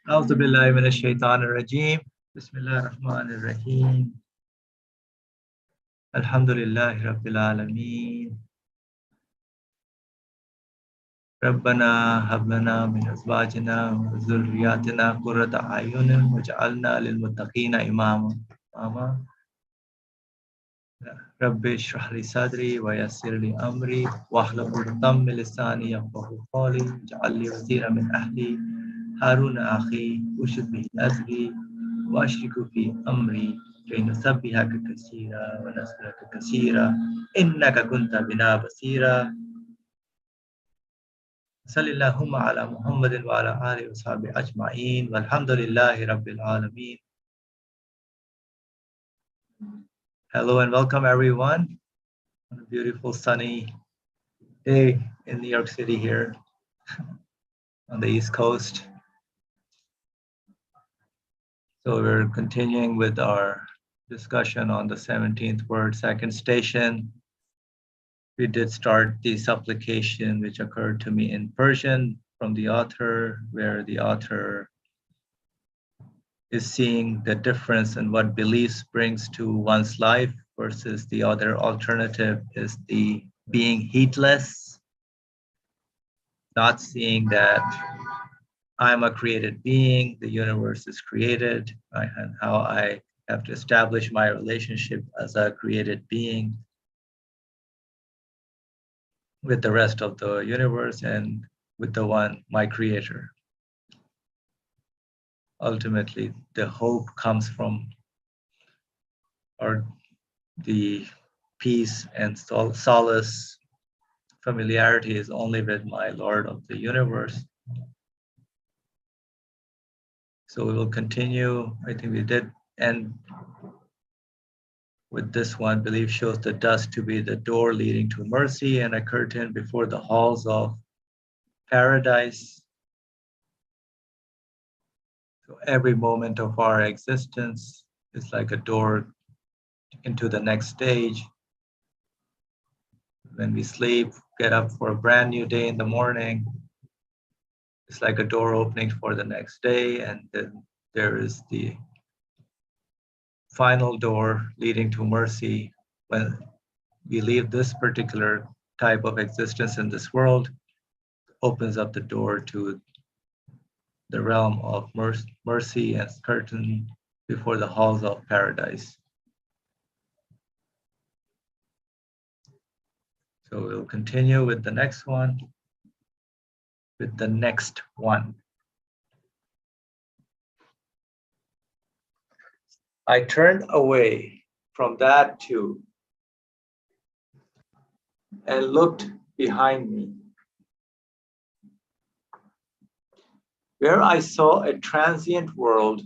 أعوذ بالله من الشيطان الرجيم بسم الله الرحمن الرحيم الحمد لله رب العالمين ربنا هب لنا من أزواجنا وذرياتنا قرة أعين واجعلنا للمتقين إماما رب اشرح لي صدري ويسر لي أمري واحلل عقدة من لساني يفقهوا قولي واجعل لي وزيرا من أهلي هارون أخي أشد به أزري وأشرك في أمري كي نسبحك كثيرا ونذكرك كثيرا إنك كنت بنا بصيرا صلى اللهم على محمد وعلى آله وصحبه أجمعين والحمد لله رب العالمين. Hello and welcome everyone on a beautiful sunny day in New York City here on the East Coast. So we're continuing with our discussion on the 17th word, second station. We did start the supplication which occurred to me in Persian from the author, where the author is seeing the difference in what beliefs brings to one's life versus the other alternative is the being heatless, not seeing that I'm a created being, the universe is created, and how I have to establish my relationship as a created being with the rest of the universe and with the one, my creator. Ultimately, the hope comes from, or the peace and solace, familiarity is only with my Lord of the universe. So we will continue. I think we did end with this one. Belief shows the dust to be the door leading to mercy and a curtain before the halls of paradise. So every moment of our existence is like a door into the next stage. When we sleep, get up for a brand new day in the morning, it's like a door opening for the next day, and then there is the final door leading to mercy. When we leave this particular type of existence in this world, opens up the door to the realm of mercy and curtain before the halls of paradise. So we'll continue with the next one. I turned away from that too and looked behind me, where I saw a transient world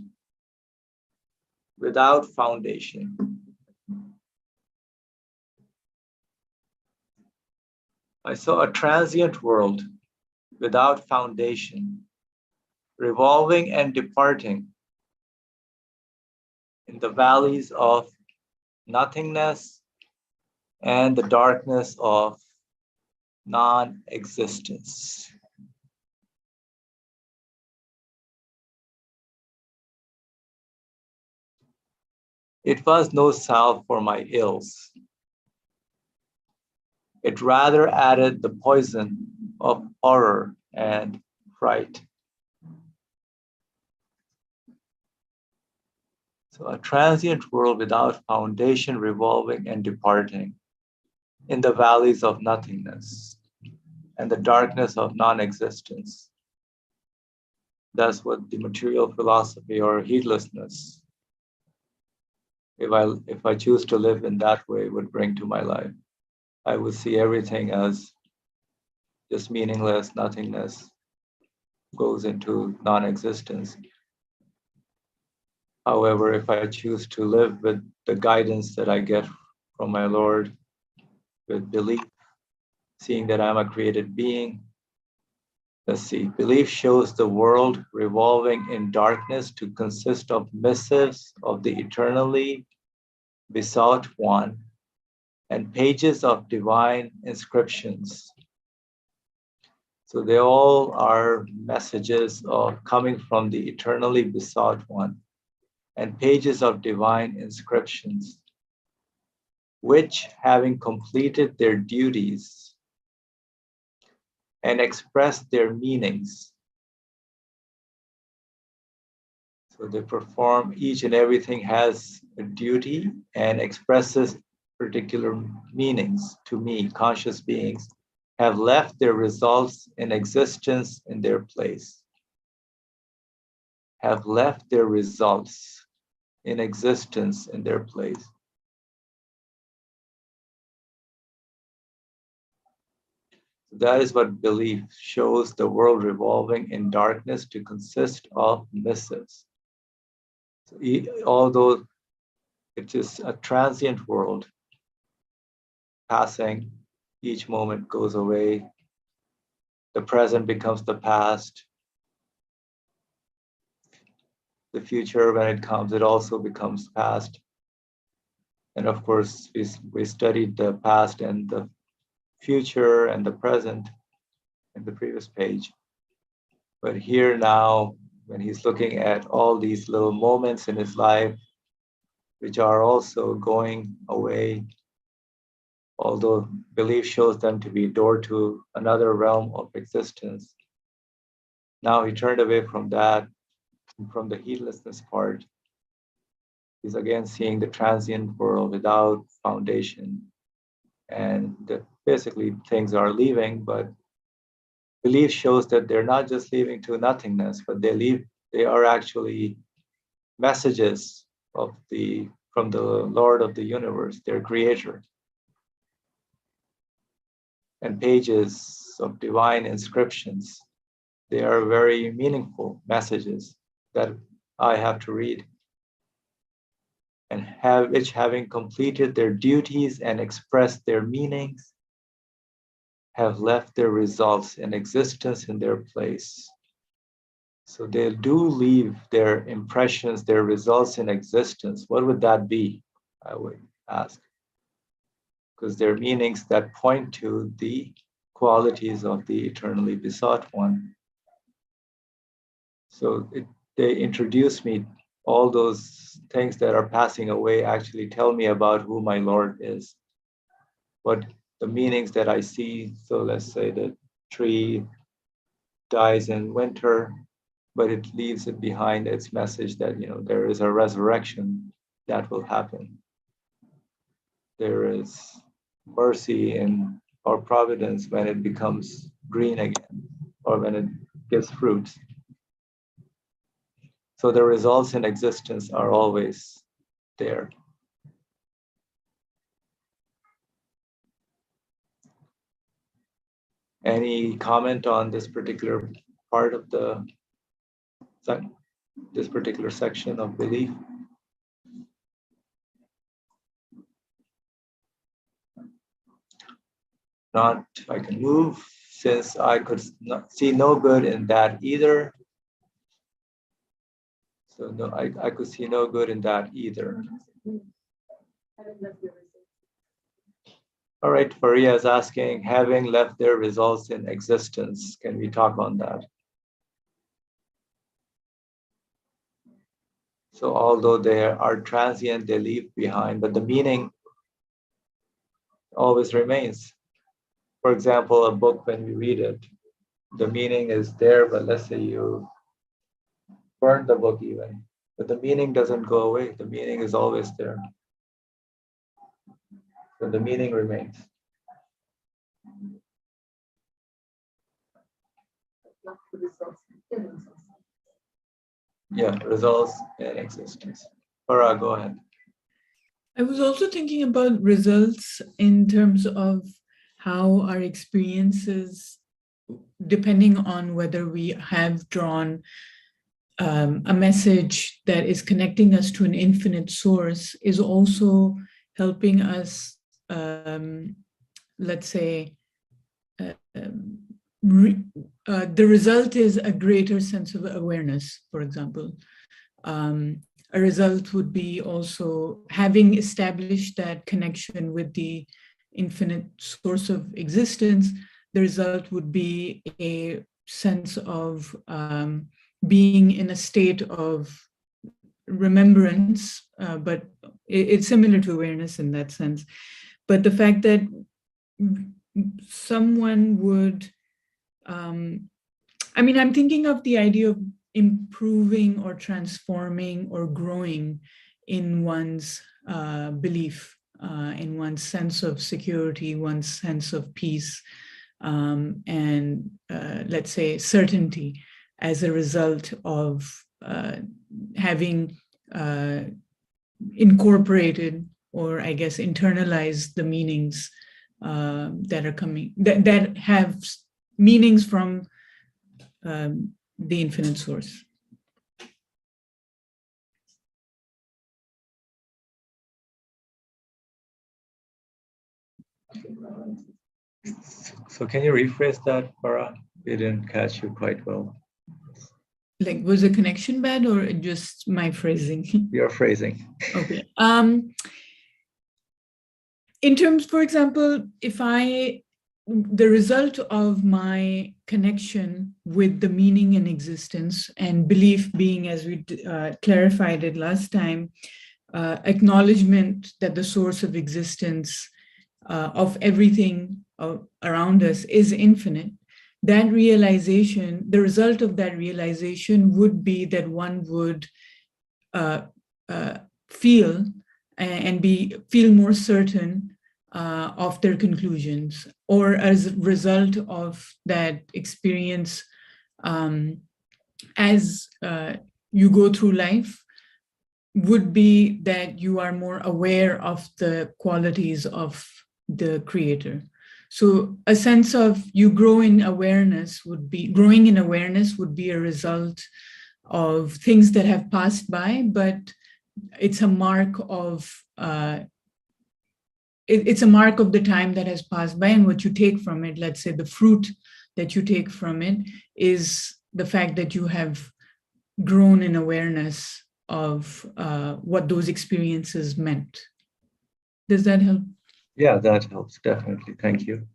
without foundation. I saw a transient world without foundation, revolving and departing in the valleys of nothingness and the darkness of non-existence. It was no salve for my ills. It rather added the poison of horror and fright. So a transient world without foundation, revolving and departing in the valleys of nothingness and the darkness of non-existence. That's what the material philosophy or heedlessness, if I choose to live in that way, would bring to my life. I would see everything as just meaningless, nothingness goes into non-existence. However, if I choose to live with the guidance that I get from my Lord, with belief, seeing that I'm a created being, let's see, belief shows the world revolving in darkness to consist of missives of the eternally besought one and pages of divine inscriptions. So they all are messages of coming from the eternally besought one and pages of divine inscriptions, which, having completed their duties and expressed their meanings, so they perform, each and everything has a duty and expresses particular meanings to me, conscious beings, have left their results in existence in their place. Have left their results in existence in their place. That is what belief shows the world revolving in darkness to consist of missives. So although it is a transient world, passing, each moment goes away, the present becomes the past, the future, when it comes, it also becomes past. And of course, we studied the past and the future and the present in the previous page. But here now, when he's looking at all these little moments in his life, which are also going away, although belief shows them to be a door to another realm of existence. Now he turned away from that, from the heedlessness part. He's again seeing the transient world without foundation. And that basically things are leaving, but belief shows that they're not just leaving to nothingness, but they are actually messages from the Lord of the universe, their creator. And pages of divine inscriptions. They are very meaningful messages that I have to read. And which, having completed their duties and expressed their meanings, have left their results in existence in their place. So they do leave their impressions, their results in existence. What would that be? I would ask. Because they're meanings that point to the qualities of the eternally besought one. So they introduce me, all those things that are passing away actually tell me about who my Lord is. What the meanings that I see, so let's say the tree dies in winter, but it leaves it behind its message that, there is a resurrection that will happen. There is mercy in our providence when it becomes green again, or when it gives fruits. So the results in existence are always there. Any comment on this particular part of this particular section of belief? Not, I can move, since I could see no good in that either. So no, I could see no good in that either. All right, Faria is asking, having left their results in existence, can we talk on that? So although they are transient, they leave behind, but the meaning always remains. For example, a book, when we read it, the meaning is there, but let's say you burn the book even, but the meaning doesn't go away. The meaning is always there. So the meaning remains. Yeah, results in existence. Farah, go ahead. I was also thinking about results in terms of how our experiences, depending on whether we have drawn a message that is connecting us to an infinite source, is also helping us, let's say, the result is a greater sense of awareness, for example. A result would be also having established that connection with the infinite source of existence, the result would be a sense of being in a state of remembrance, but it's similar to awareness in that sense. But the fact that someone would, I mean, I'm thinking of the idea of improving or transforming or growing in one's belief, in one's sense of security, one's sense of peace, and let's say certainty as a result of having incorporated, or I guess internalized, the meanings that are coming, that have meanings from the infinite source. So can you rephrase that, Farah? We didn't catch you quite well. Like, was the connection bad or just my phrasing? Your phrasing. Okay. In terms, for example, if the result of my connection with the meaning in existence and belief being, as we clarified it last time, acknowledgement that the source of existence of everything around us is infinite, that realization, the result of that realization would be that one would feel and feel more certain of their conclusions, or as a result of that experience, as you go through life, would be that you are more aware of the qualities of the creator. So a sense of you growing in awareness would be a result of things that have passed by, but it's a mark of it's a mark of the time that has passed by, and what you take from it, let's say the fruit that you take from it, is the fact that you have grown in awareness of what those experiences meant. Does that help? Yeah, that helps, definitely. Thank you.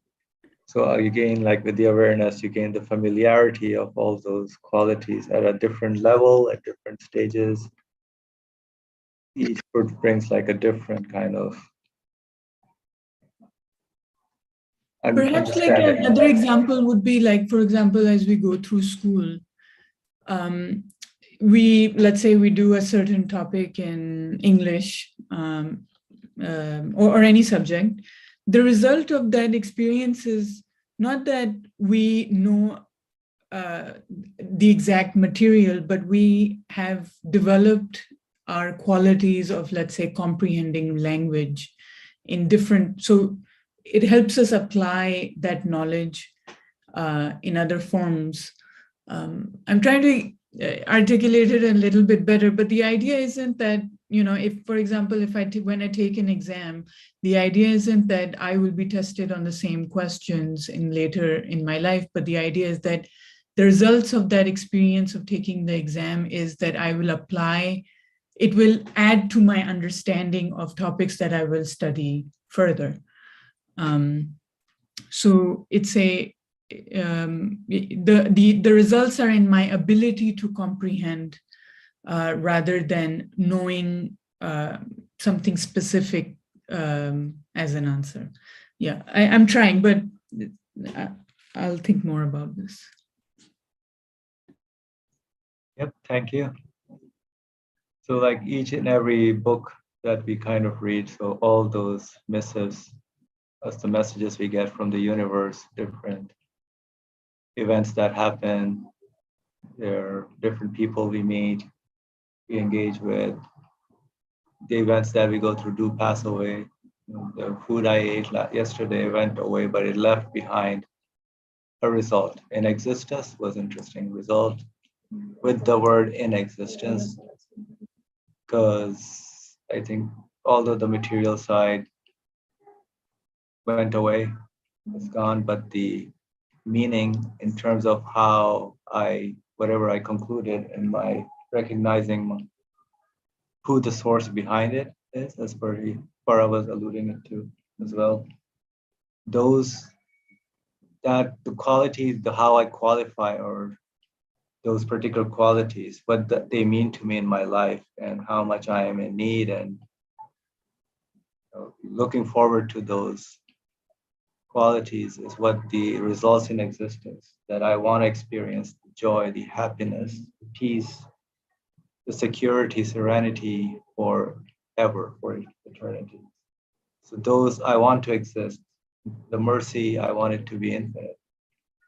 So you gain, like with the awareness, you gain the familiarity of all those qualities at a different level, at different stages. Each fruit brings like a different kind of Perhaps like another example would be like, for example, as we go through school, let's say we do a certain topic in English or any subject. The result of that experience is not that we know the exact material, but we have developed our qualities of, let's say, comprehending language in different, so it helps us apply that knowledge in other forms. I'm trying to articulate it a little bit better, but the idea isn't that, if, for example, when I take an exam, the idea isn't that I will be tested on the same questions later in my life, but the idea is that the results of that experience of taking the exam is that I will apply, it will add to my understanding of topics that I will study further. So it's the results are in my ability to comprehend rather than knowing something specific as an answer. Yeah, I'm trying, but I'll think more about this. Yep, thank you. So like each and every book that we kind of read, so all those missives, as the messages we get from the universe, different events that happen, there are different people we meet, we engage with, the events that we go through do pass away. The food I ate yesterday went away, but it left behind a result. In existence was interesting result with the word in existence, because I think although the material side went away, it's gone, but the meaning in terms of how whatever I concluded in my recognizing who the source behind it is, as Farah was alluding it to as well, those that the qualities, the how I qualify or those particular qualities, what they mean to me in my life and how much I am in need, and looking forward to those qualities is what the results in existence that I want to experience: the joy, the happiness, the peace, the security, serenity forever, for eternity. So those I want to exist. The mercy, I want it to be infinite.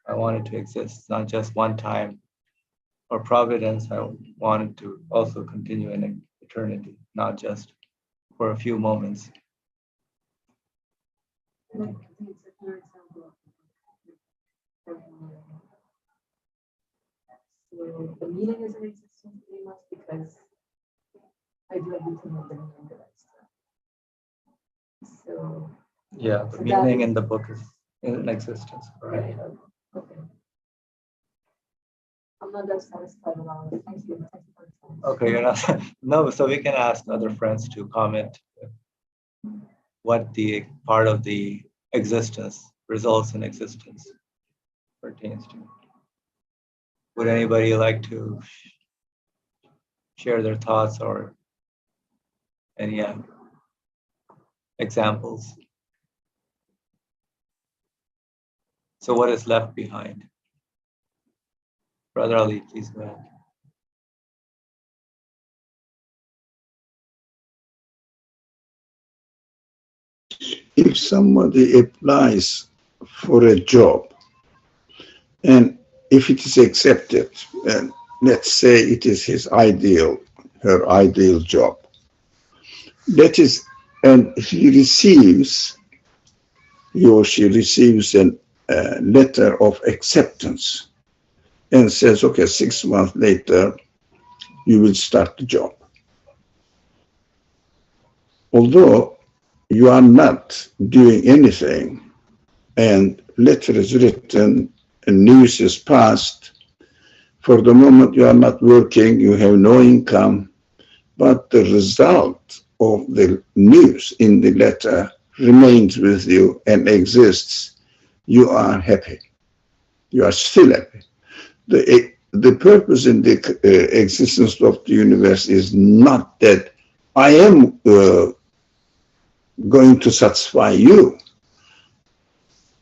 I want it to exist, not just one time. Or providence, I want it to also continue in eternity, not just for a few moments. Like, it's a clear example of so the meaning is an existence pretty much because I do everything with the meaning that extra. So Yeah, the So meaning that- in the book is in existence, right, right? okay. I'm not that satisfied about it. Thank you. Thank you for the time. Okay, you're not, no, so we can ask other friends to comment what the part of the existence, results in existence pertains to. Would anybody like to share their thoughts or any examples? So what is left behind? Brother Ali, please go ahead. If somebody applies for a job and if it is accepted, and let's say it is her ideal job, that is, and he or she receives a letter of acceptance and says, okay, 6 months later, you will start the job. Although you are not doing anything and letter is written and news is passed, for the moment you are not working, you have no income, but the result of the news in the letter remains with you and exists, you are happy. You are still happy. The purpose in the existence of the universe is not that I am going to satisfy you.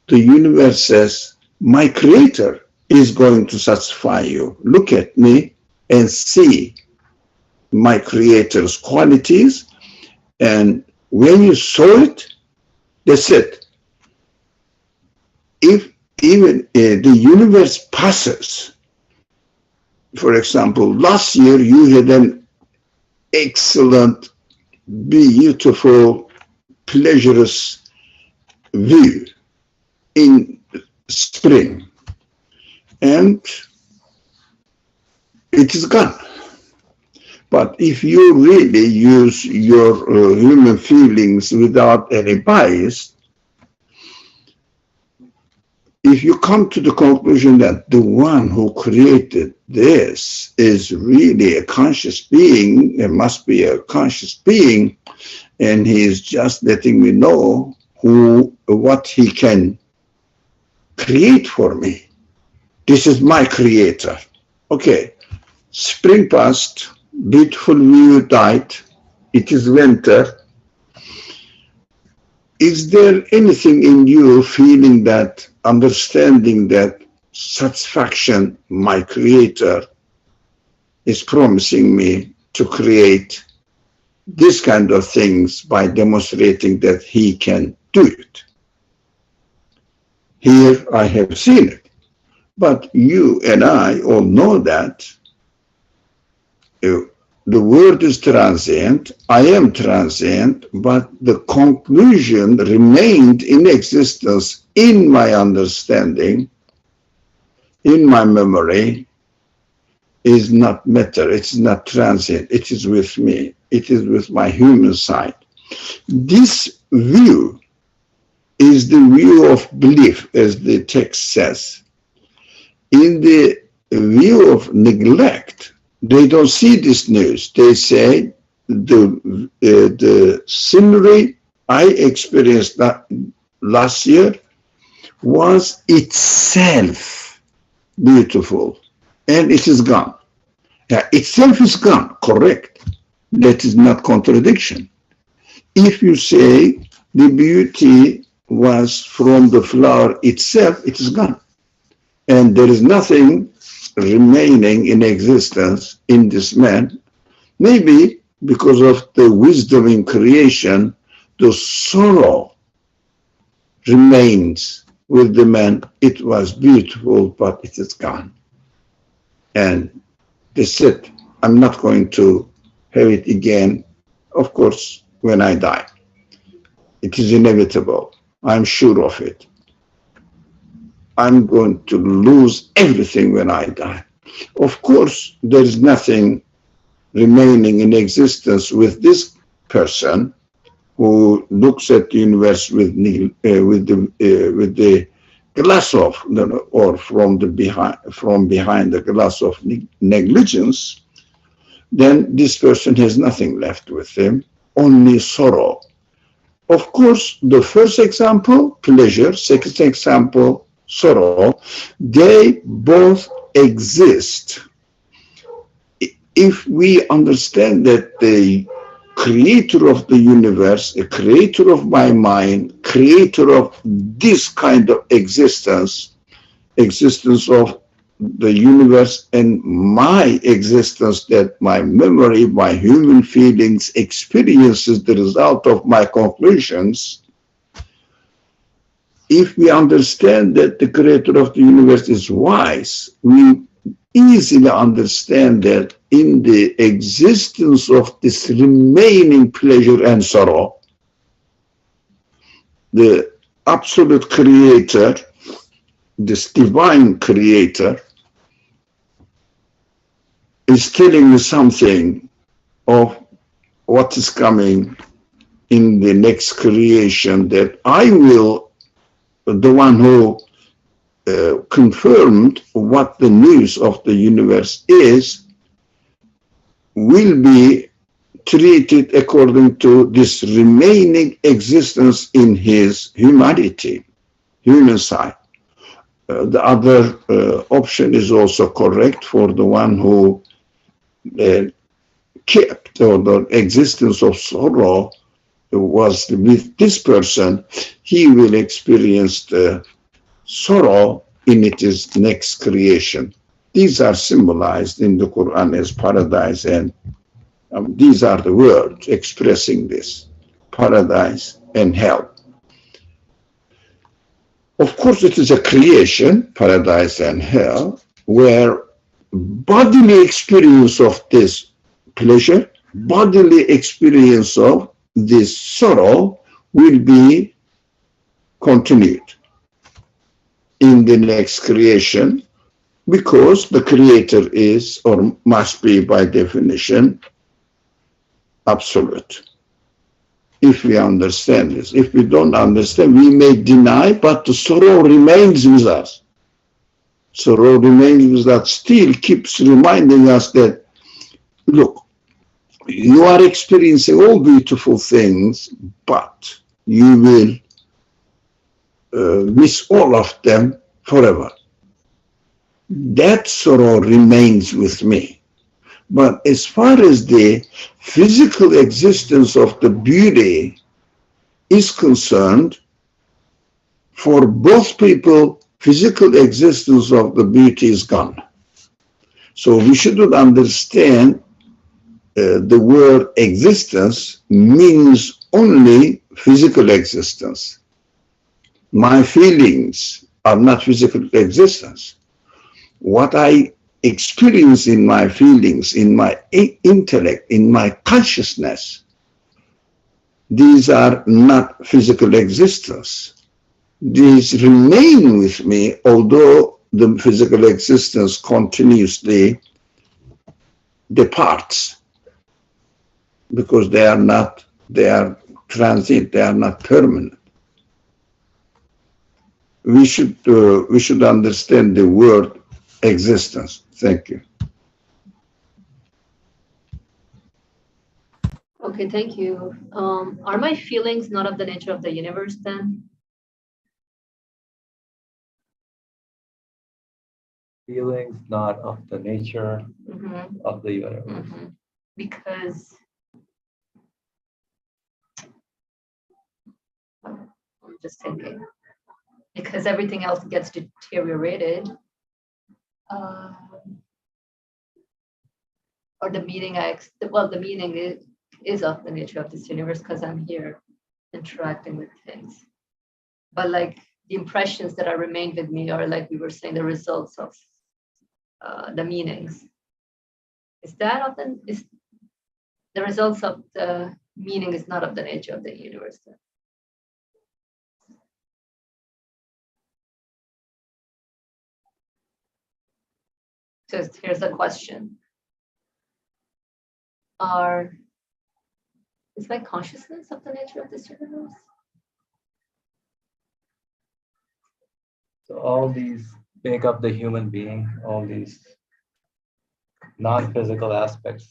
The universe says, my creator is going to satisfy you. Look at me and see my creator's qualities. And when you saw it, that's it. If even the universe passes, for example, last year you had an excellent, beautiful, pleasurous view in spring, and it is gone. But if you really use your human feelings without any bias, if you come to the conclusion that the one who created this is really a conscious being, there must be a conscious being, and he is just letting me know what he can create for me. This is my creator. Okay, spring passed, beautiful view died, it is winter. Is there anything in you feeling that, understanding that satisfaction, my creator is promising me to create this kind of things by demonstrating that he can do it? Here I have seen it. But you and I all know that the world is transient, I am transient, but the conclusion remained in existence in my understanding, in my memory, is not matter, it's not transient, it is with me, it is with my human side. This view is the view of belief, as the text says. In the view of neglect, they don't see this news. They say the scenery I experienced last year was itself beautiful, and it is gone. Yeah, itself is gone, correct. That is not contradiction. If you say the beauty was from the flower itself, it is gone. And there is nothing remaining in existence in this man. Maybe because of the wisdom in creation, the sorrow remains with the man. It was beautiful, but it is gone. And they said, I'm not going to have it again, of course, when I die. It is inevitable. I'm sure of it. I'm going to lose everything when I die. Of course, there is nothing remaining in existence with this person who looks at the universe with the glass of, or from behind the glass of negligence. Then this person has nothing left with him, only sorrow. Of course, the first example, pleasure, second example, sorrow, they both exist. If we understand that the creator of the universe, the creator of my mind, creator of this kind of existence of the universe and my existence, that my memory, my human feelings, experiences the result of my conclusions. If we understand that the creator of the universe is wise, we easily understand that in the existence of this remaining pleasure and sorrow, the absolute creator, this divine creator, is telling me something of what is coming in the next creation, that I will, the one who confirmed what the news of the universe is, will be treated according to this remaining existence in his humanity, human side. The other option is also correct for the one who kept, or the existence of sorrow was with this person. He will experience the sorrow in its next creation. These are symbolized in the Quran as paradise, and these are the words expressing this, paradise and hell. Of course, it is a creation, paradise and hell, where bodily experience of this pleasure, bodily experience of this sorrow will be continued in the next creation, because the creator is, or must be by definition, absolute. If we understand this. If we don't understand, we may deny, but the sorrow remains with us. Sorrow remains with us, still keeps reminding us that, look, you are experiencing all beautiful things, but you will miss all of them forever. That sorrow remains with me. But as far as the physical existence of the beauty is concerned, for both people, physical existence of the beauty is gone. So we shouldn't understand the word existence means only physical existence. My feelings are not physical existence. What I experience in my feelings, in my intellect, in my consciousness, these are not physical existence. These remain with me, although the physical existence continuously departs, because they are transient, they are not permanent. We should understand the word existence. Thank you. Okay, thank you. Are my feelings not of the nature of the universe then? feelings not of the nature Mhm, of the universe? mhm. Because I'm just thinking, because everything else gets deteriorated, or the meaning the meaning is of the nature of this universe because I'm here interacting with things. But like the impressions that are remained with me are, like we were saying, the results of the meanings. Is the results of the meaning is not of the nature of the universe then? So here's a question. Is my consciousness of the nature of this universe? So all these make up the human being, all these non-physical aspects,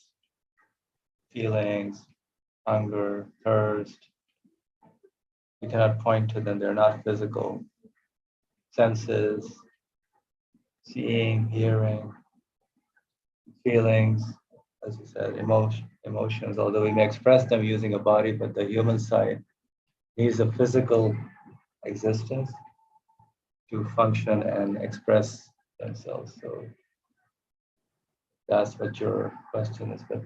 feelings, hunger, thirst. We cannot point to them, they're not physical. Senses, seeing, hearing, feelings, as you said, emotions, although we may express them using a body, but the human side needs a physical existence to function and express themselves. So that's what your question is. But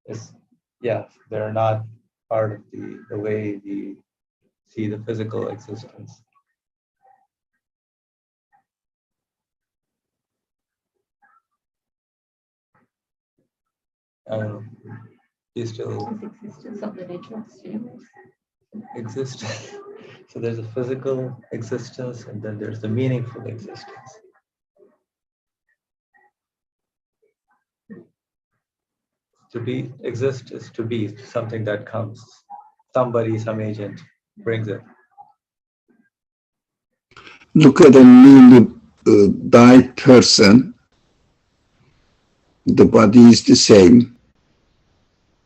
it's, yeah, they're not part of the way we see the physical existence. Is still Existence of the nature of this universe. exist. So there's a physical existence and then there's the meaningful existence. To be, exist is to be something that comes. Somebody, some agent brings it. Look at a newly died person. The body is the same,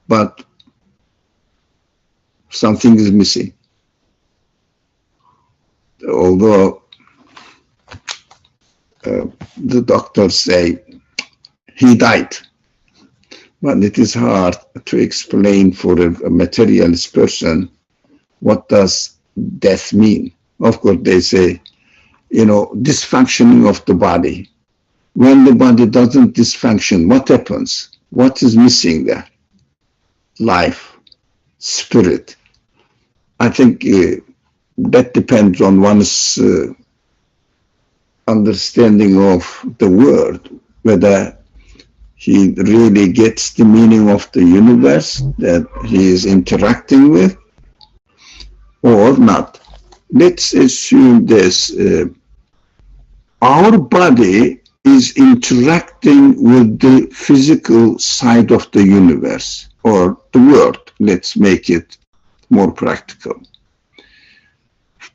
but something is missing. Although the doctors say he died, but it is hard to explain for a materialist person what does death mean. Of course, they say, dysfunctioning of the body. When the body doesn't dysfunction, what happens? What is missing there? Life, spirit. I think that depends on one's understanding of the word, whether he really gets the meaning of the universe that he is interacting with or not. Let's assume this. Our body is interacting with the physical side of the universe or the world. Let's make it more practical.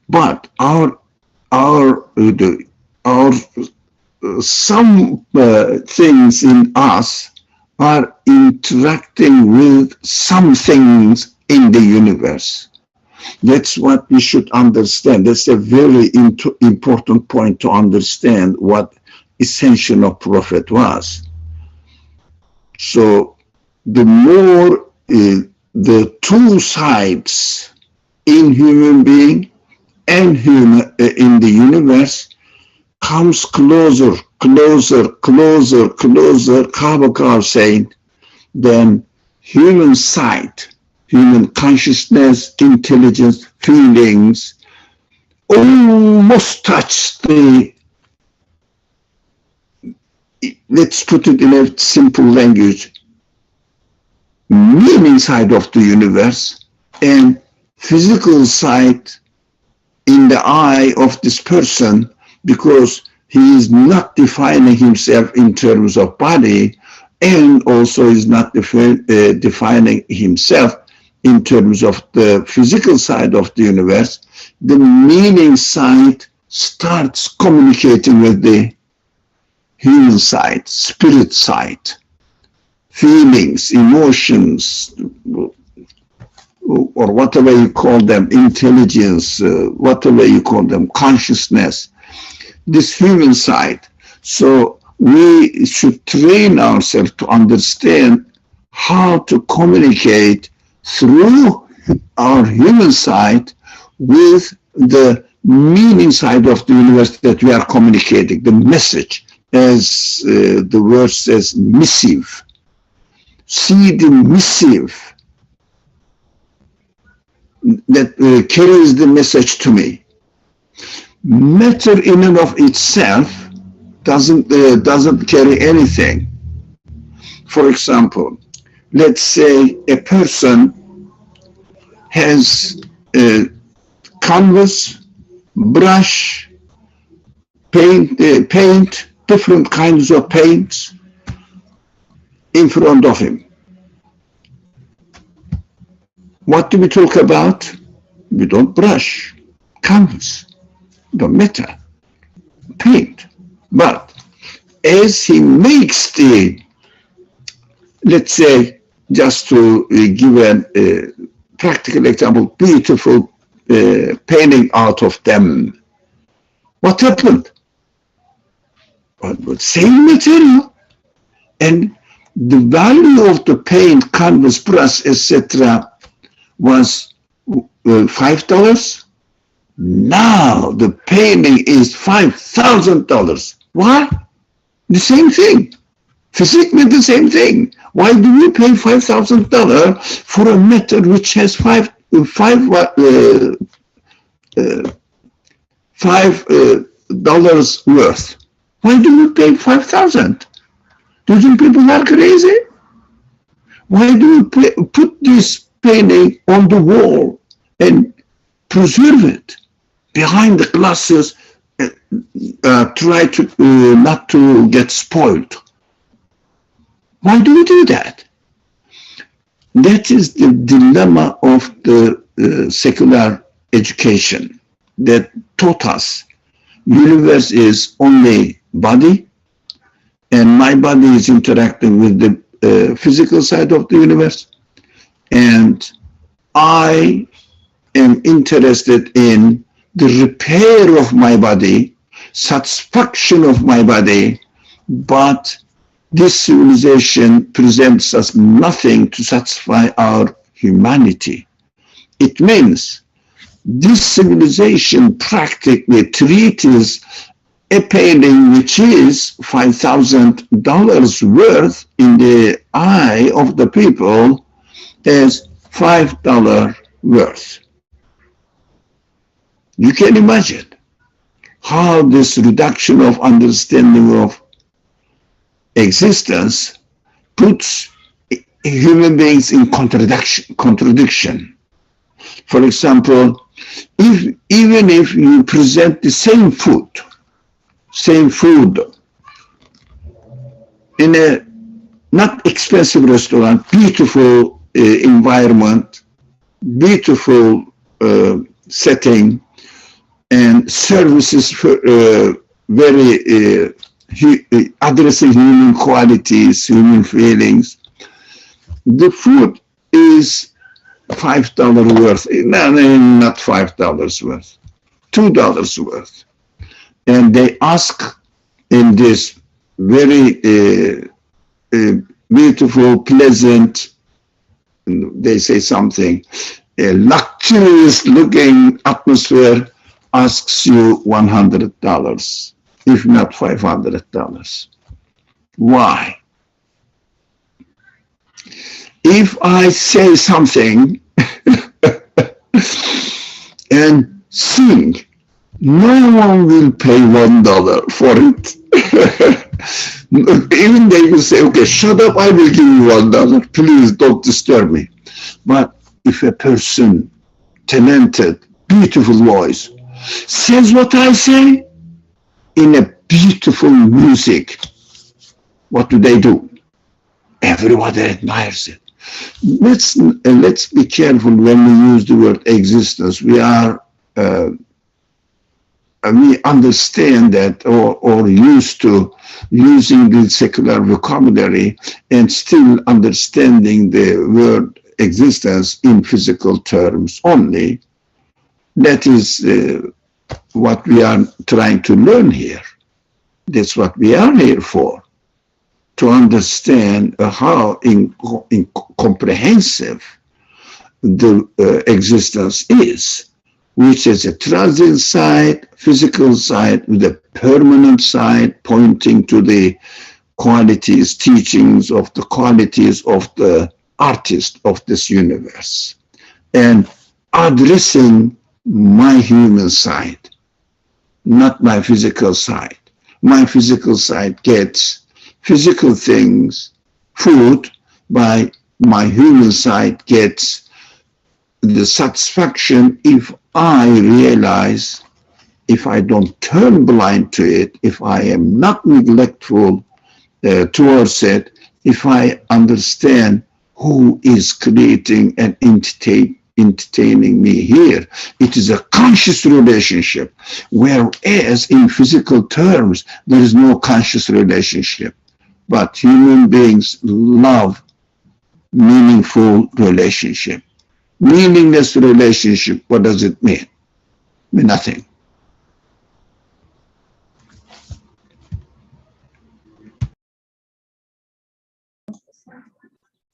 But some things in us are interacting with some things in the universe. That's what we should understand. That's a very important point to understand what Ascension of Prophet was. So the more the two sides in human being and in the universe comes closer, Kabakar saying, then human side, human consciousness, intelligence, feelings, almost touch the, let's put it in a simple language, meaning side of the universe and physical side in the eye of this person, because he is not defining himself in terms of body and also is not defining himself in terms of the physical side of the universe. The meaning side starts communicating with the human side, spirit side, feelings, emotions, or whatever you call them, intelligence, whatever you call them, consciousness. this human side. So we should train ourselves to understand how to communicate through our human side with the meaning side of the universe that we are communicating, the message, as the word says, missive. See the missive that carries the message to me. Matter in and of itself doesn't carry anything. For example, let's say a person has a canvas, brush, paint, different kinds of paints in front of him. What do we talk about? We don't brush, canvas, don't matter, paint. But as he makes the, let's say, just to give a practical example, beautiful painting out of them, what happened? Well, same material, and the value of the paint, canvas, brush, etc. was $5. Now the painting is $5,000. Why? The same thing. Physically the same thing. Why do we pay $5,000 for a method which has $5 worth? Why do we pay $5,000? Do you think people are crazy? Why do we put this painting on the wall and preserve it behind the glasses? Try to not to get spoiled. Why do we do that? That is the dilemma of the secular education that taught us universe is only body, and my body is interacting with the physical side of the universe, and I am interested in the repair of my body, satisfaction of my body, but this civilization presents us nothing to satisfy our humanity. It means this civilization practically treats a painting which is $5,000 worth in the eye of the people as $5 worth. You can imagine how this reduction of understanding of existence puts human beings in contradiction. For example, even if you present the same food in a not expensive restaurant, beautiful environment, beautiful setting, and services for very addressing human qualities, human feelings. The food is $5 worth, no, not $5 worth, $2 worth. And they ask in this very beautiful, pleasant, they say something, a luxurious looking atmosphere, asks you $100, if not $500. Why? If I say something and sing, no one will pay $1 for it. Even they will say, okay, shut up, I will give you $1. Please don't disturb me. But if a person, talented, beautiful voice, says what I say in a beautiful music, what do? Everybody admires it. Let's be careful when we use the word existence. We understand that or used to using the secular vocabulary and still understanding the word existence in physical terms only. That is what we are trying to learn here. That's what we are here for, to understand how comprehensive the existence is, which is a transient side, physical side, with a permanent side, pointing to the qualities, teachings of the qualities of the artist of this universe, and addressing my human side, not my physical side. My physical side gets physical things, food, my human side gets the satisfaction if I realize, if I don't turn blind to it, if I am not neglectful towards it, if I understand who is creating and entertaining me here. It is a conscious relationship, whereas in physical terms, there is no conscious relationship. But human beings love meaningful relationship. Meaningless relationship, what does it mean? Nothing.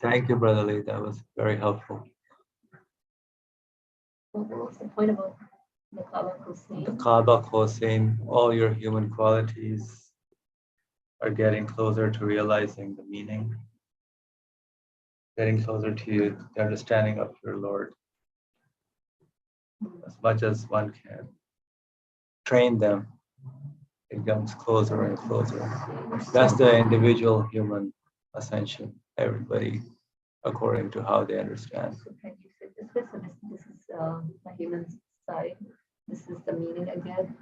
Thank you, Brother Lee. That was very helpful. What was the point about the Kaaba Hussein? The Kaaba Hossein, all your human qualities are getting closer to realizing the meaning, getting closer to you, the understanding of your Lord, as much as one can train them. It comes closer and closer. That's the individual human ascension. Everybody, according to how they understand. So can you say this way? So this is the human side. This is the meaning again.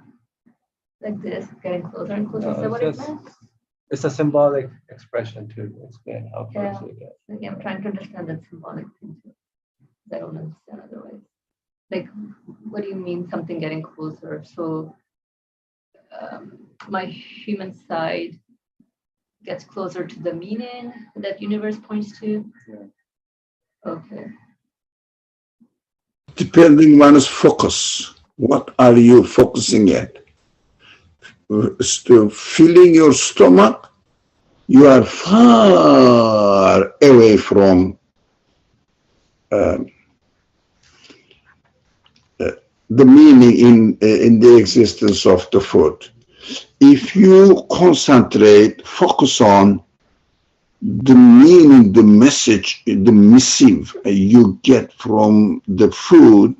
Like this, getting closer and closer. No, Is that it's what it just- meant? It's a symbolic expression to explain how close Yeah. we get. Like, I'm trying to understand that symbolic thing too. I don't understand otherwise. Like, what do you mean something getting closer? So my human side gets closer to the meaning that universe points to. Yeah. Okay. Depending on one's focus, what are you focusing at? Still filling your stomach, you are far away from the meaning in the existence of the food. If you concentrate, focus on the meaning, the message, the missive you get from the food,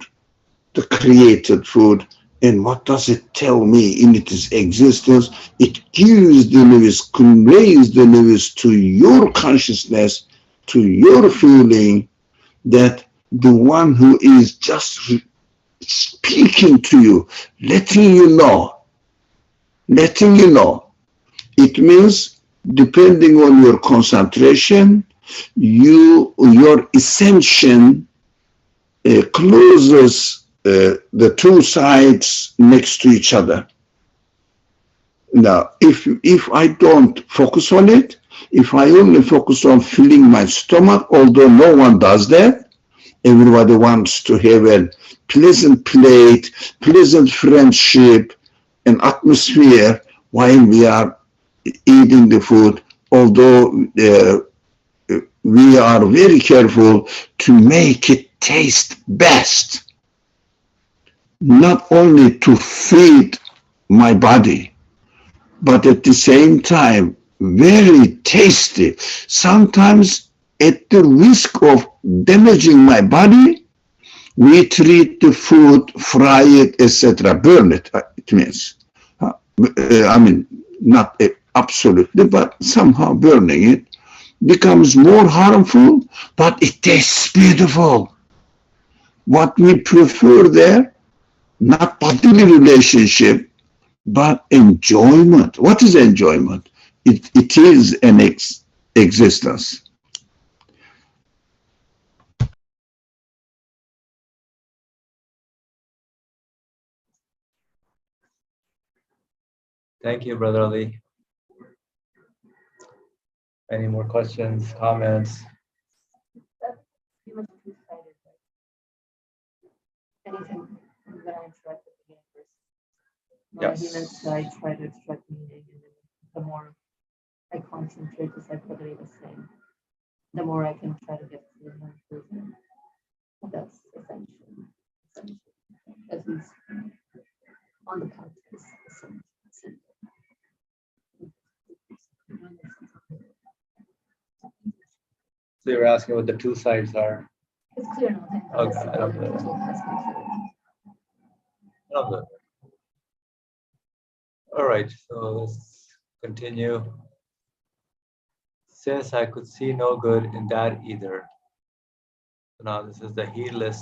the created food, and what does it tell me in its existence? It gives the news, conveys the news to your consciousness, to your feeling, that the one who is just speaking to you, letting you know. It means, depending on your concentration, your ascension closes the two sides next to each other. Now, if I don't focus on it, if I only focus on filling my stomach, although no one does that, everybody wants to have a pleasant plate, pleasant friendship, an atmosphere while we are eating the food, although we are very careful to make it taste best, not only to feed my body, but at the same time, very tasty. Sometimes at the risk of damaging my body, we treat the food, fry it, etc., burn it, it means. I mean, not absolutely, but somehow burning it becomes more harmful, but it tastes beautiful. What we prefer there, not bodily relationship, but enjoyment. What is enjoyment? It is an existence. Thank you, Brother Ali. Any more questions, comments? That's pretty much two-sided, right? Anything when I interact with the universe. My Yes. human side try to extract meaning, and then the more I concentrate, as I probably was saying, the more I can try to get to the improvement. That's essential. At least on the path is essential. So you're asking what the two sides are. It's clear now. Thank you. Okay, That's I don't all know. it has been clear. Oh, good. All right, so let's continue. Since I could see no good in that either. So now this is the heedless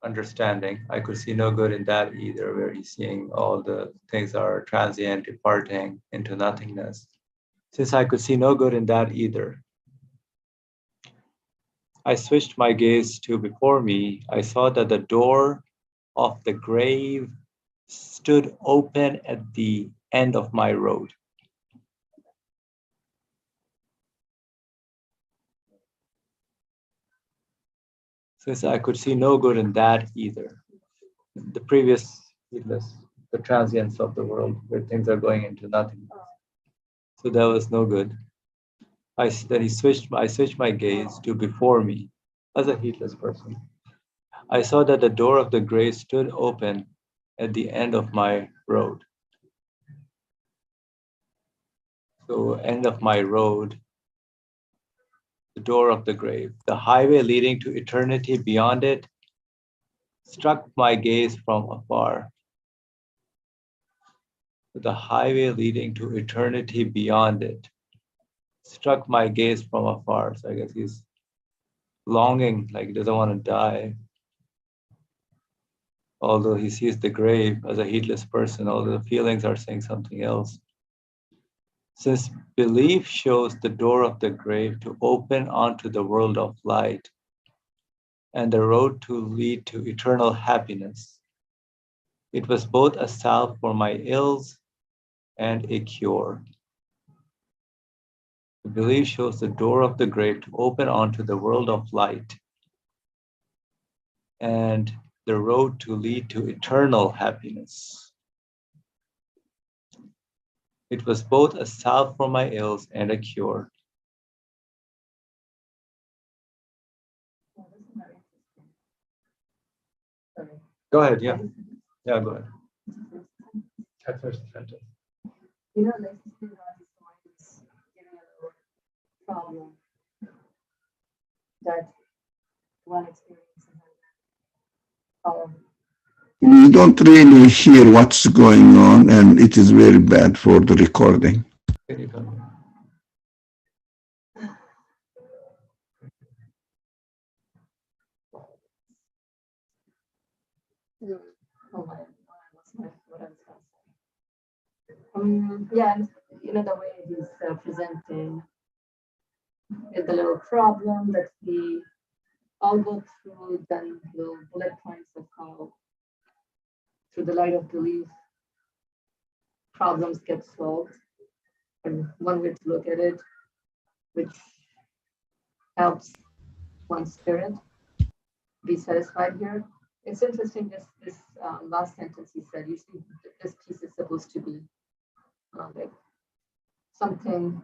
understanding. I could see no good in that either, where he's seeing all the things are transient, departing into nothingness. Since I could see no good in that either, I switched my gaze to before me. I saw that the door of the grave stood open at the end of my road. Since I could see no good in that either. The previous heedless, the transience of the world, where things are going into nothingness. So that was no good. I switched my gaze to before me as a heedless person. I saw that the door of the grave stood open at the end of my road. So end of my road, the door of the grave, the highway leading to eternity beyond it, struck my gaze from afar. The highway leading to eternity beyond it struck my gaze from afar. So I guess he's longing, like he doesn't want to die. Although he sees the grave as a heedless person, although the feelings are saying something else. Since belief shows the door of the grave to open onto the world of light and the road to lead to eternal happiness, it was both a salve for my ills and a cure. The belief shows the door of the grave to open onto the world of light and the road to lead to eternal happiness. It was both a salve for my ills and a cure. Go ahead, yeah. Yeah, go ahead. That first sentence. You know, like this thing about his mind is giving a little problem that one experiences. We don't really hear what's going on, and it is very bad for the recording. Can you come Oh my, what I was going to say. Yeah, you know, the way he's presenting is the little problem that we all go through, then little bullet points of how, through the light of belief, problems get solved. And one way to look at it, which helps one's spirit be satisfied here. It's interesting, this last sentence he said, usually this piece is supposed to be like something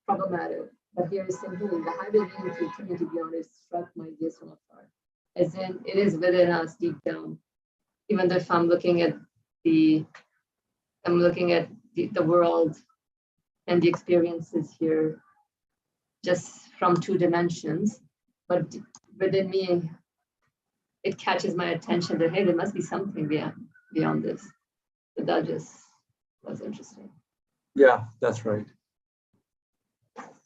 problematic, but here is simply the highway leading to eternity beyond it struck my gaze from afar. As in, it is within us deep down. Even if I'm looking at the world and the experiences here just from two dimensions, but within me, it catches my attention that, hey, there must be something beyond this. So that just was interesting. Yeah, that's right.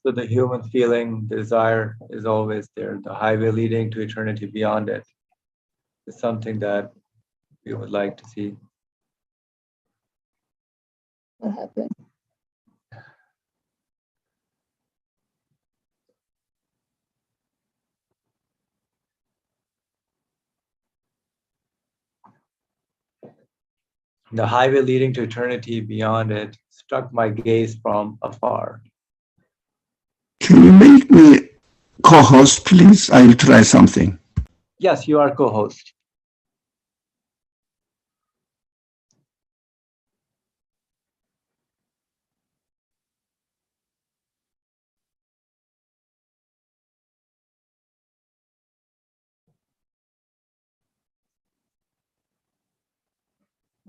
So the human feeling, desire is always there. The highway leading to eternity beyond it is something that we would like to see. What happened? The highway leading to eternity beyond it struck my gaze from afar. Can you make me co-host, please? I'll try something. Yes, you are co-host.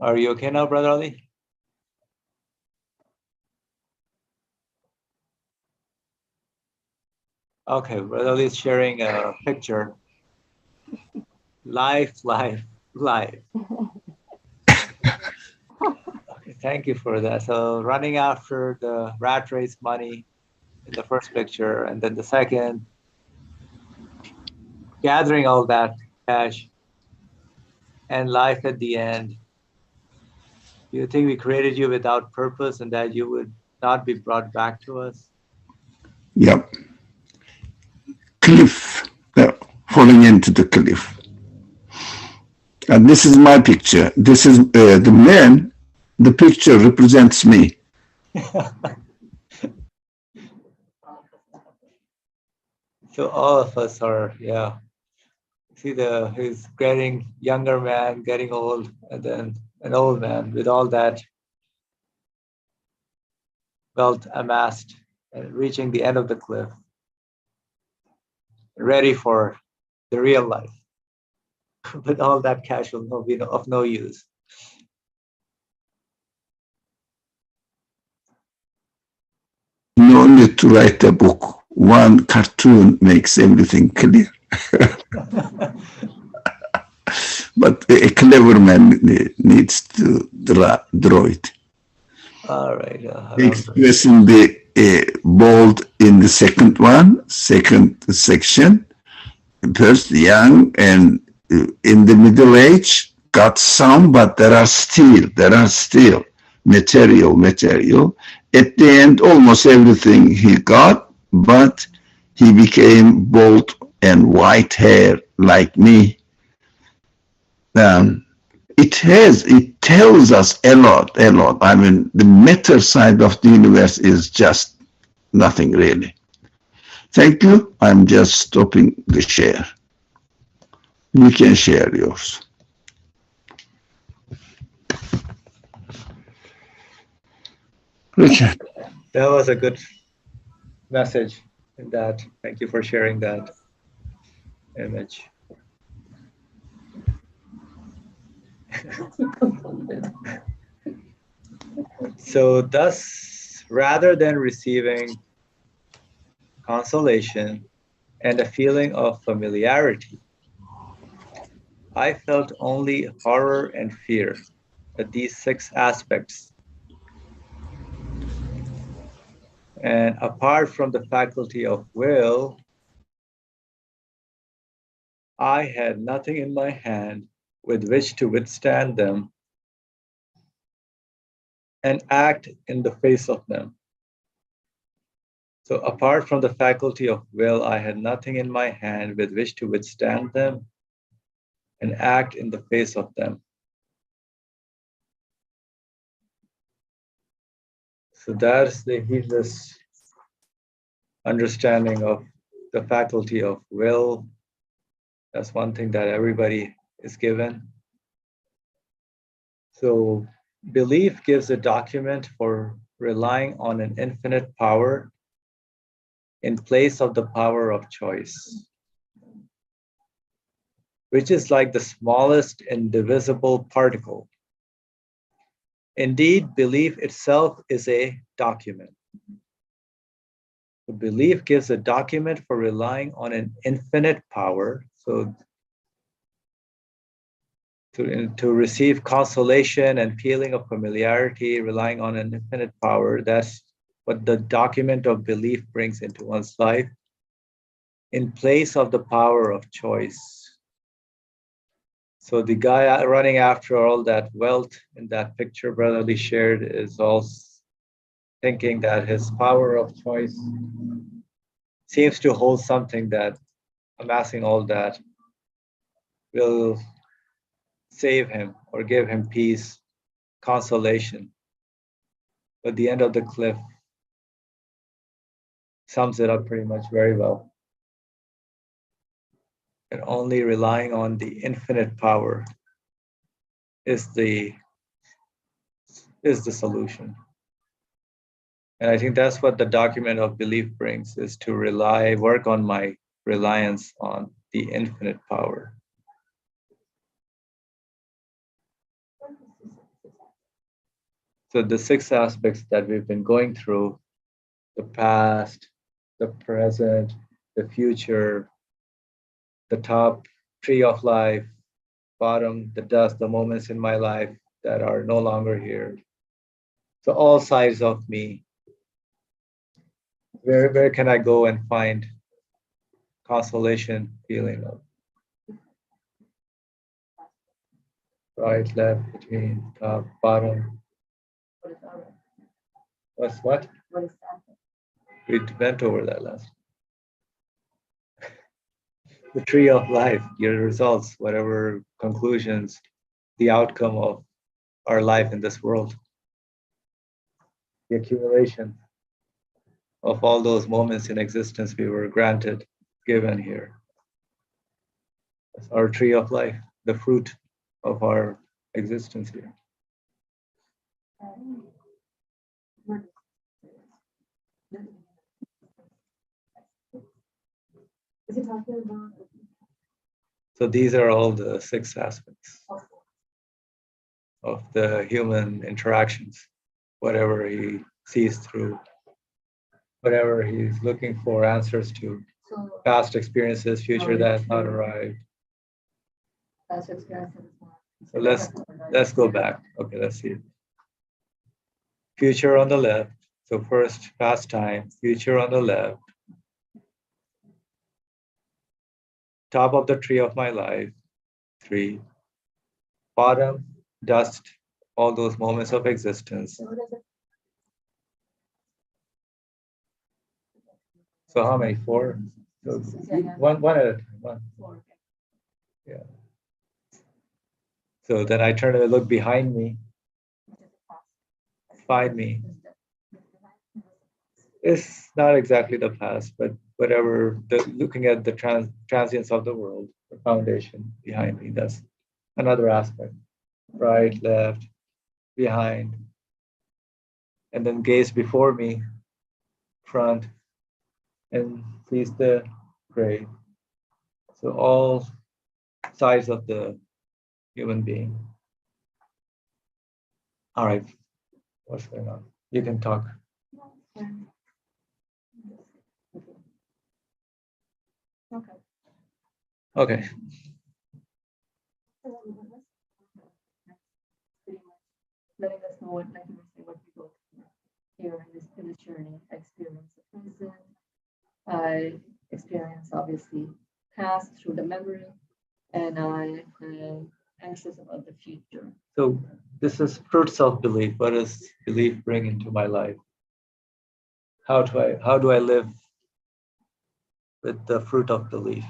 Are you okay now, Brother Ali? Okay, Brother Ali is sharing a picture. Life, life, life. Okay, thank you for that. So running after the rat race money in the first picture, and then the second, gathering all that cash and life at the end. Do you think we created you without purpose and that you would not be brought back to us? Yep. Cliff, falling into the cliff. And this is my picture. This is the man. The picture represents me. So all of us are, yeah. See he's getting younger man, getting old, and then an old man with all that wealth amassed and reaching the end of the cliff, ready for the real life. With all that cash will be of no use. No need to write a book. One cartoon makes everything clear. But a clever man needs to draw it. All right. Expressing the bold in the second one, second section. First young and in the middle age, got some, but there are still material. At the end, almost everything he got, but he became bald and white hair like me. It tells us a lot. I mean, the matter side of the universe is just nothing really. Thank you. I'm just stopping the share. You can share yours. Richard. That was a good message in that. Thank you for sharing that image. So thus, rather than receiving consolation and a feeling of familiarity, I felt only horror and fear at these 6 aspects. And apart from the faculty of will, I had nothing in my hand with which to withstand them and act in the face of them. So apart from the faculty of will, I had nothing in my hand with which to withstand them and act in the face of them. So that's the heedless understanding of the faculty of will. That's one thing that everybody is given. So belief gives a document for relying on an infinite power in place of the power of choice, which is like the smallest indivisible particle. Indeed, belief itself is a document. The belief gives a document for relying on an infinite power. So to receive consolation and feeling of familiarity, relying on an infinite power, that's what the document of belief brings into one's life in place of the power of choice. So the guy running after all that wealth in that picture Brother Ali shared is also thinking that his power of choice seems to hold something that amassing all that will save him or give him peace, consolation. But the end of the cliff sums it up pretty much very well. And only relying on the infinite power is the solution. And I think that's what the document of belief brings, is to work on my reliance on the infinite power. So the 6 aspects that we've been going through, the past, the present, the future, the top, tree of life, bottom, the dust, the moments in my life that are no longer here. So all sides of me. Where can I go and find consolation, feeling of right, left, between, top, bottom? What is our, What's what? what is that? We went over that last. The tree of life, your results, whatever conclusions, the outcome of our life in this world, the accumulation of all those moments in existence we were granted, given here. That's our tree of life, the fruit of our existence here. Is he talking about? So these are all the 6 aspects of the human interactions, whatever he sees through, whatever he's looking for answers to, So past experiences, future that has not arrived. past experience is not. So let's go back. Okay, let's see. Future on the left. So first past time, future on the left. Top of the tree of my life, 3. Bottom, dust, all those moments of existence. So what is it? So how many? 4? So one at a time. One. 4. Yeah. So then I turn and look behind me, find me. It's not exactly the past, but whatever, looking at the transience of the world, the foundation behind me, that's another aspect. Right, left, behind, and then gaze before me, front, and sees the gray. So all sides of the human being. All right, what's going on? You can talk. Okay. Okay. Letting us know what, like you were saying, what we go through here in this journey. I experience the present. I experience obviously past through the memory, and I am anxious about the future. So this is fruits of belief. What does belief bring into my life? How do I live with the fruit of belief?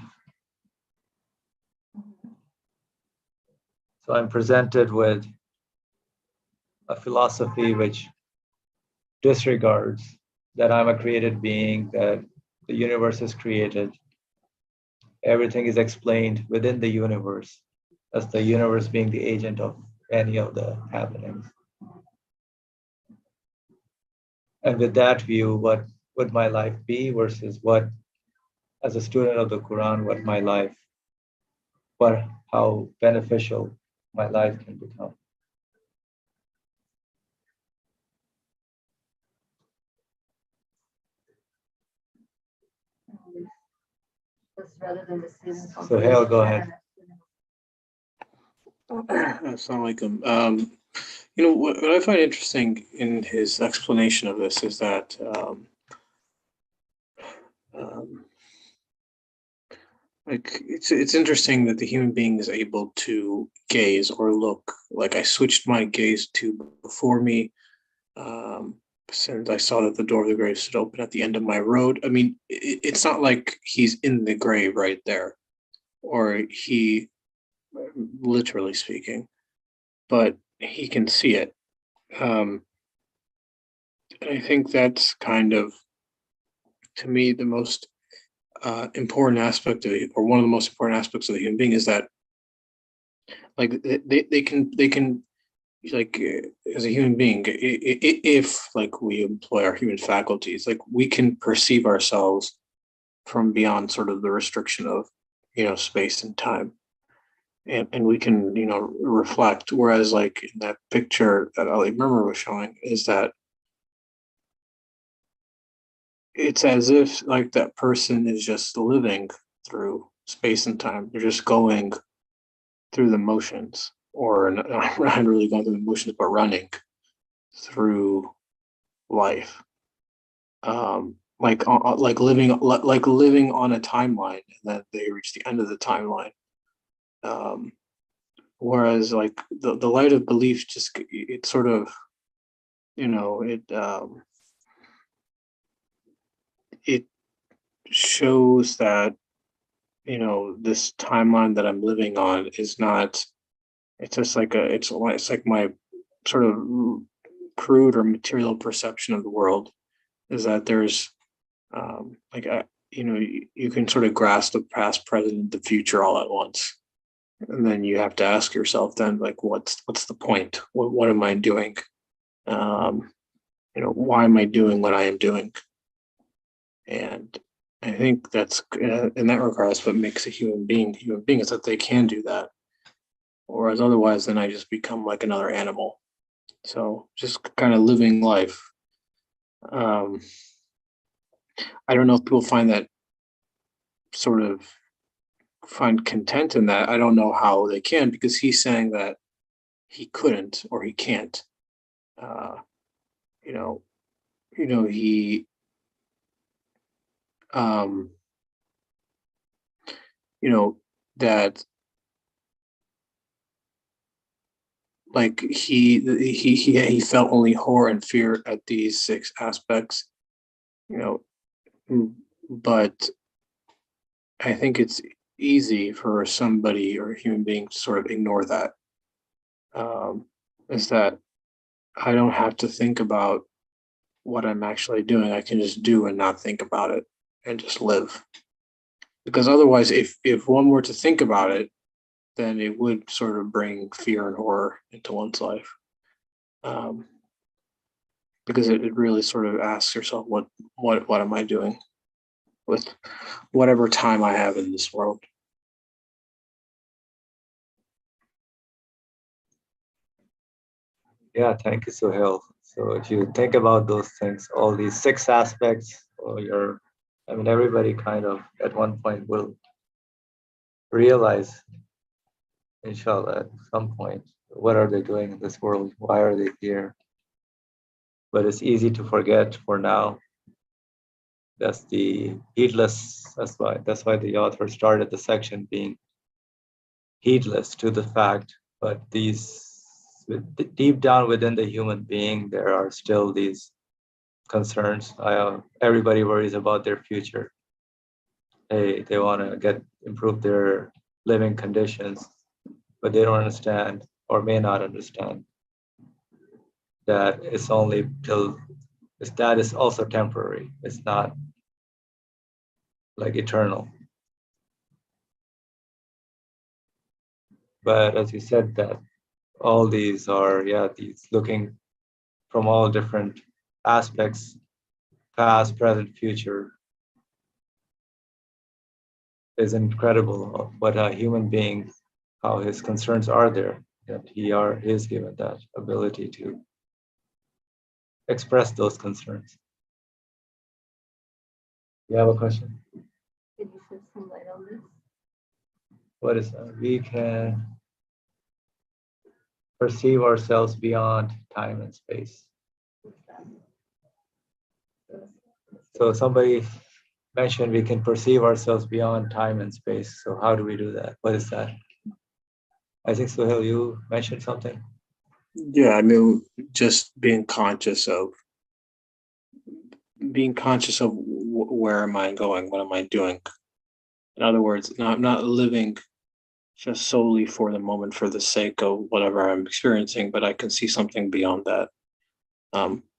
So I'm presented with a philosophy which disregards that I'm a created being, that the universe is created. Everything is explained within the universe, as the universe being the agent of any of the happenings. And with that view, what would my life be versus what, as a student of the Quran, what my life, how beneficial my life can become. Just rather than receiving So Hale, go ahead. Assalamu alaikum. What I find interesting in his explanation of this is that like it's interesting that the human being is able to gaze or look. Like I switched my gaze to before me, since I saw that the door of the grave stood open at the end of my road. I mean, it's not like he's in the grave right there, or he, literally speaking, but he can see it. And I think that's kind of, to me, the most important aspect of it, or one of the most important aspects of the human being, is that like they can like as a human being, if like we employ our human faculties, like we can perceive ourselves from beyond sort of the restriction of space and time. and we can, reflect. Whereas like in that picture that Ali Murmur was showing, is that it's as if like that person is just living through space and time. They're just going through the motions, or not really going through the motions, but running through life. Like living on a timeline, and then they reach the end of the timeline. Whereas like the light of belief, just it sort of, it shows that, this timeline that I'm living on is not, it's just like it's like my sort of crude or material perception of the world, is that there's like you can sort of grasp the past, present, the future all at once, and then you have to ask yourself then, like, what's the point? What am I doing? Why am I doing what I am doing? And I think that's in that regard, that's what makes a human being is that they can do that. Whereas otherwise, then I just become like another animal. So just kind of living life. I don't know if people find that sort of find content in that. I don't know how they can, because he's saying that he couldn't or he can't. You know, he that like he felt only horror and fear at these 6 aspects, but I think it's easy for somebody or a human being to sort of ignore that. Is that I don't have to think about what I'm actually doing. I can just do and not think about it and just live. Because otherwise, if one were to think about it, then it would sort of bring fear and horror into one's life. Because it really sort of asks yourself, what am I doing with whatever time I have in this world? Yeah, thank you, Sohail. So if you think about those things, all these 6 aspects, everybody kind of at one point will realize, inshallah, at some point, what are they doing in this world? Why are they here? But it's easy to forget for now. That's the heedless. That's why the author started the section being heedless to the fact. But deep down within the human being, there are still these concerns. Everybody worries about their future. They want to improve their living conditions, but they don't understand, or may not understand, that it's only that is also temporary. It's not like eternal. But as you said, that all these are, these looking from all different aspects, past, present, future, is incredible. What a human being, how his concerns are there, that he is given that ability to express those concerns. You have a question? Can you shed some light on this? What is that? We can perceive ourselves beyond time and space. So somebody mentioned we can perceive ourselves beyond time and space. So how do we do that? What is that? I think, Sohail, you mentioned something. Yeah, just being conscious of where am I going? What am I doing? In other words, not living just solely for the moment for the sake of whatever I'm experiencing, but I can see something beyond that.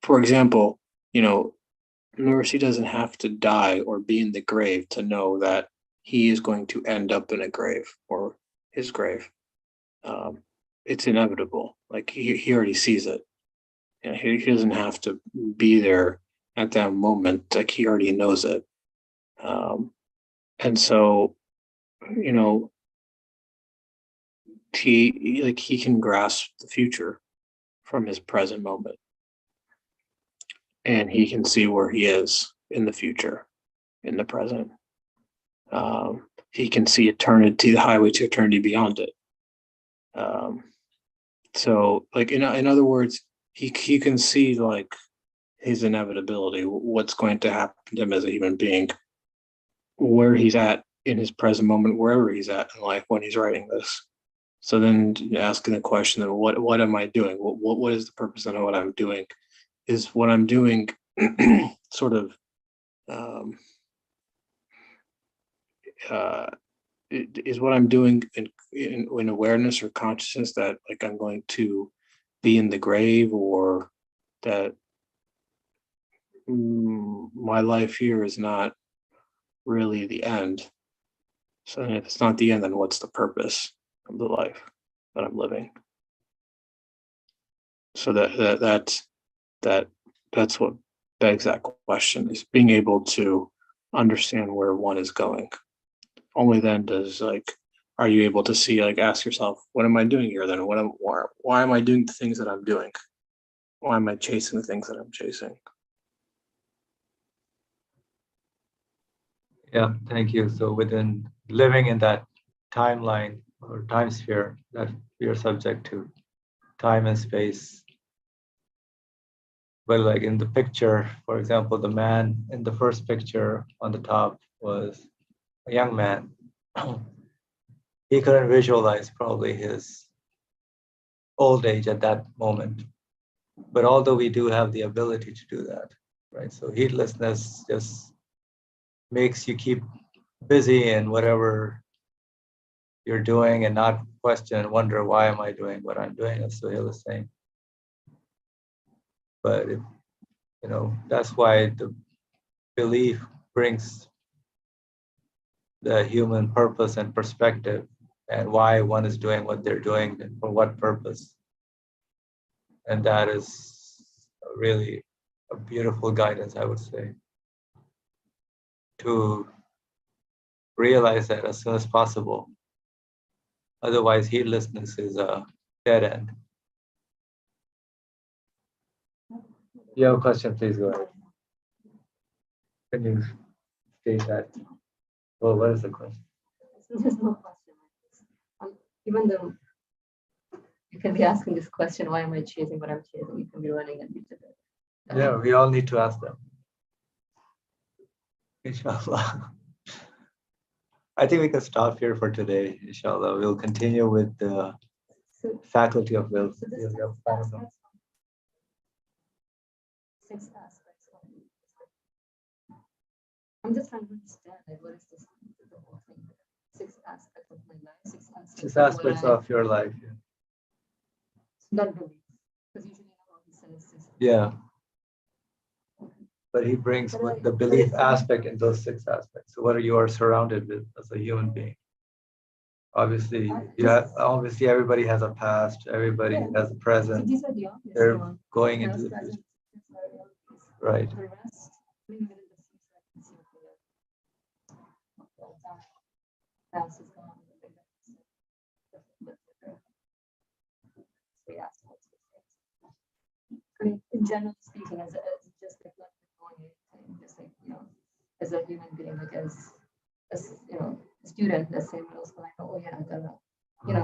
For example, Nursi doesn't have to die or be in the grave to know that he is going to end up in a grave or his grave. It's inevitable. Like he already sees it. He doesn't have to be there at that moment. Like he already knows it. And so, he can grasp the future from his present moment, and he can see where he is in the future, in the present. He can see eternity, the highway to eternity beyond it. So, like in other words, he can see like his inevitability, what's going to happen to him as a human being, where he's at in his present moment, wherever he's at in life when he's writing this. So then asking the question of what am I doing? What is the purpose of what I'm doing? Is what I'm doing sort of is what I'm doing in awareness or consciousness that like I'm going to be in the grave, or that my life here is not really the end. So if it's not the end, then what's the purpose of the life that I'm living? So that's what the exact question is, being able to understand where one is going. Only then are you able to see, like, ask yourself, what am I doing here then? Why am I doing the things that I'm doing? Why am I chasing the things that I'm chasing? Yeah, thank you. So within living in that timeline or time sphere that we are subject to, time and space. But like in the picture, for example, the man in the first picture on the top was a young man. He couldn't visualize probably his old age at that moment. But although we do have the ability to do that, right? So heedlessness just makes you keep busy in whatever you're doing and not question and wonder, why am I doing what I'm doing, as Sohail is saying. But that's why the belief brings the human purpose and perspective, and why one is doing what they're doing and for what purpose. And that is really a beautiful guidance, I would say, to realize that as soon as possible. Otherwise, heedlessness is a dead end. You have a question, please go ahead. Can you state that? Well, what is the question? There's no question. Even though you can be asking this question, why am I chasing what I'm chasing? You can be running and be today. Yeah, we all need to ask them. Inshallah. I think we can stop here for today. Inshallah, we'll continue with the faculty of will. So this six aspects. I'm just trying to understand, like, what is this? The whole thing. 6 aspects of my life. 6 aspects. 6 aspects of your life. Yeah. Not belief, because usually how he says 6. Yeah. But he brings what the belief aspect in those 6 aspects. So what you are surrounded with as a human being. Obviously, obviously everybody has a past, everybody has a present. So these are the obvious. They're going into the present, future. Right. The rest, I mean, within the future, I can see the past is gone. I mean, in general speaking, as just like not going anything, just like, as a human being, like as a student, let's say middle school, I know, oh yeah, I gotta,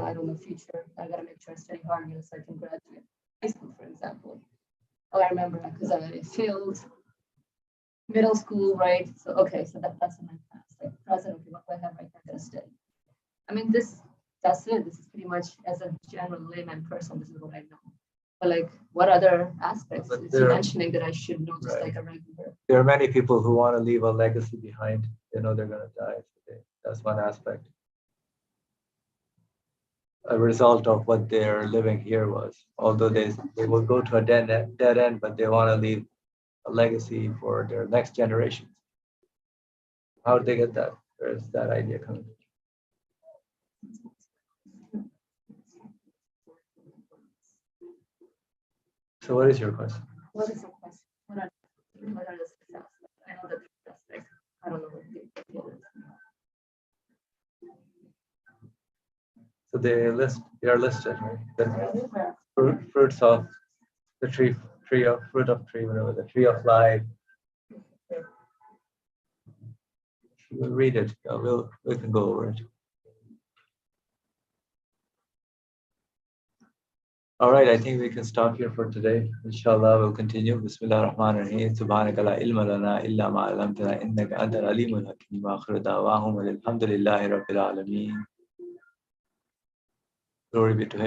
I know my future, I gotta make sure I study hard, so I can graduate high school, for example. Oh, I remember because I failed middle school, right? So okay, so that's in my past. Like present, okay, what do I have right now? I gotta study. I mean, that's it. This is pretty much, as a general layman person, this is what I know. But like, what other aspects is he mentioning that I should know, just like a regular? There are many people who want to leave a legacy behind. They know they're going to die today. That's one aspect. A result of what their living here was. Although they will go to a dead end, but they want to leave a legacy for their next generations. How did they get that? Where's that idea coming from? So what is your question? What is the question? What are the 6 aspects? I know that there's aspects. I don't know what the So they list They are listed, right? The fruits of the tree of fruit of tree, whatever, the tree of life. We'll read it. We can go over it. All right, I think we can stop here for today. Inshallah, we'll continue. Bismillah ar-Rahman ar-Rahim. Subhanaka la ilma lana illa ma 'allamtana innaka anta al-alimul hakim. Wa akhiru da'wahum alhamdulillahi rabbil alamin. Glory be to him.